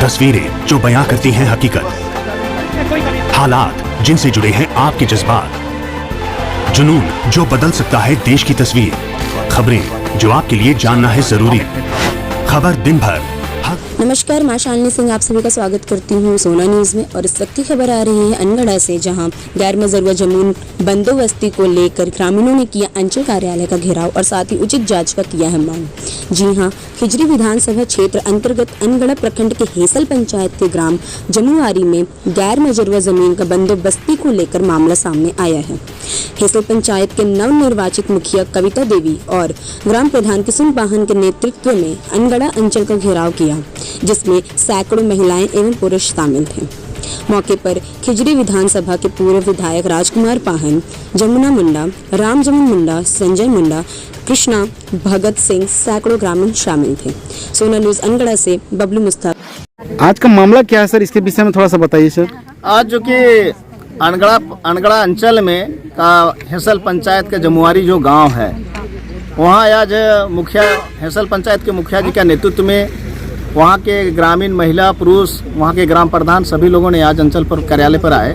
तस्वीरें जो बयां करती हैं हकीकत, हालात जिनसे जुड़े हैं आपके जज्बात, जुनून जो बदल सकता है देश की तस्वीर, खबरें जो आपके लिए जानना है जरूरी। खबर दिन भर। नमस्कार, मैं शालिनी सिंह आप सभी का स्वागत करती हूँ सोना न्यूज़ में। और इस वक्त की खबर आ रही है अनगढ़ा से, जहां गैर मजरूआ जमीन बंदोबस्ती को लेकर ग्रामीणों ने किया अंचल कार्यालय का घेराव और साथ ही उचित जांच का किया है मांग। जी हां, खिजरी विधानसभा क्षेत्र अंतर्गत अनगढ़ा प्रखंड के हेसल पंचायत के ग्राम जमुआरी में गैर मजरूआ जमीन का बंदोबस्ती को लेकर मामला सामने आया है। हेसल पंचायत के नवनिर्वाचित मुखिया कविता देवी और ग्राम प्रधान किशुन पाहन के नेतृत्व में अनगढ़ा अंचल का घेराव किया, जिसमें सैकड़ों महिलाएं एवं पुरुष शामिल थे। मौके पर खिजरी विधानसभा के पूर्व विधायक राजकुमार पाहन, जमुना मुंडा, राम जमीन मुंडा, संजय मुंडा, कृष्णा भगत सिंह, सैकड़ों ग्रामीण शामिल थे। सोना न्यूज़ अनगढ़ा से बबलू मुस्तफा। आज का मामला क्या है सर, इसके विषय में थोड़ा सा बताइए सर। आज जो कि अनगढ़ा अंचल में का हेसल पंचायत का जमुआरी जो गांव है, वहाँ आज मुखिया हेसल पंचायत के मुखिया जी का नेतृत्व में वहाँ के ग्रामीण महिला पुरुष, वहाँ के ग्राम प्रधान सभी लोगों ने आज अंचल पर कार्यालय पर आए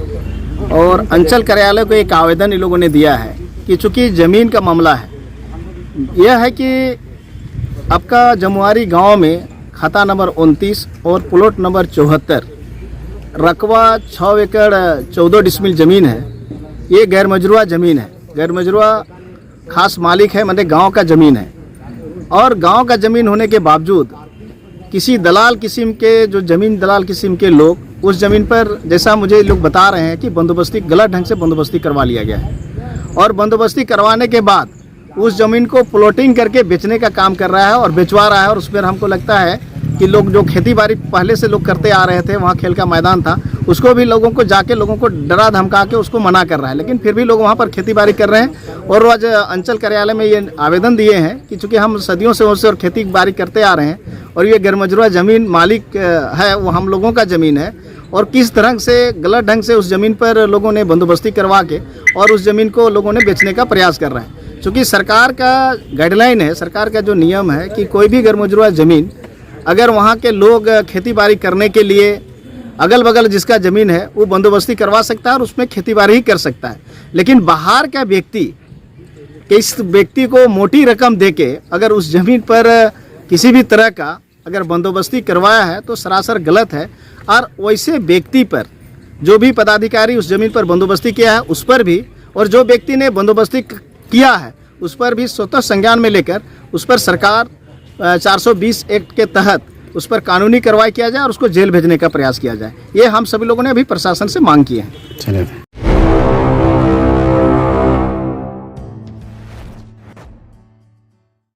और अंचल कार्यालय को एक आवेदन इन लोगों ने दिया है कि चूँकि ज़मीन का मामला है, यह है कि आपका जमुआरी गांव में खाता नंबर 29 और प्लॉट नंबर 74, रकबा 6 एकड़ 14 डिसमिल ज़मीन है। ये गैर मजरूआ ज़मीन है। गैर मजरूआ खास मालिक है, मतलब गांव का ज़मीन है। और गांव का ज़मीन होने के बावजूद किसी दलाल किस्म के जो ज़मीन दलाल किस्म के लोग उस ज़मीन पर, जैसा मुझे लोग बता रहे हैं कि बंदोबस्ती गलत ढंग से बंदोबस्ती करवा लिया गया है और बंदोबस्ती करवाने के बाद उस ज़मीन को प्लॉटिंग करके बेचने का काम कर रहा है और बेचवा रहा है। और उस पर हमको लगता है कि लोग जो खेती बाड़ी पहले से लोग करते आ रहे थे, वहाँ खेल का मैदान था, उसको भी लोगों को जाके लोगों को डरा धमका के उसको मना कर रहा है, लेकिन फिर भी लोग वहाँ पर खेती बाड़ी कर रहे हैं। और आज अंचल कार्यालय में ये आवेदन दिए हैं कि चूँकि हम सदियों से उससे और खेती बाड़ी करते आ रहे हैं और ये गैर मजरूआ ज़मीन मालिक है, वो हम लोगों का ज़मीन है, और किस तरह से गलत ढंग से उस ज़मीन पर लोगों ने बंदोबस्ती करवा के और उस ज़मीन को लोगों ने बेचने का प्रयास कर रहे हैं। चूँकि सरकार का गाइडलाइन है, सरकार का जो नियम है कि कोई भी गैर मजरूआ ज़मीन अगर वहाँ के लोग खेती बाड़ी करने के लिए अगल बगल जिसका ज़मीन है वो बंदोबस्ती करवा सकता है और उसमें खेती बाड़ी ही कर सकता है। लेकिन बाहर का व्यक्ति इस व्यक्ति को मोटी रकम देके अगर उस ज़मीन पर किसी भी तरह का अगर बंदोबस्ती करवाया है तो सरासर गलत है। और वैसे व्यक्ति पर जो भी पदाधिकारी उस ज़मीन पर बंदोबस्ती किया है उस पर भी, और जो व्यक्ति ने बंदोबस्ती किया है उस पर भी स्वतः संज्ञान में लेकर उस पर सरकार 420 एक्ट के तहत उस पर कानूनी कार्रवाई किया जाए और उसको जेल भेजने का प्रयास किया जाए। ये हम सभी लोगों ने अभी प्रशासन से मांग की है।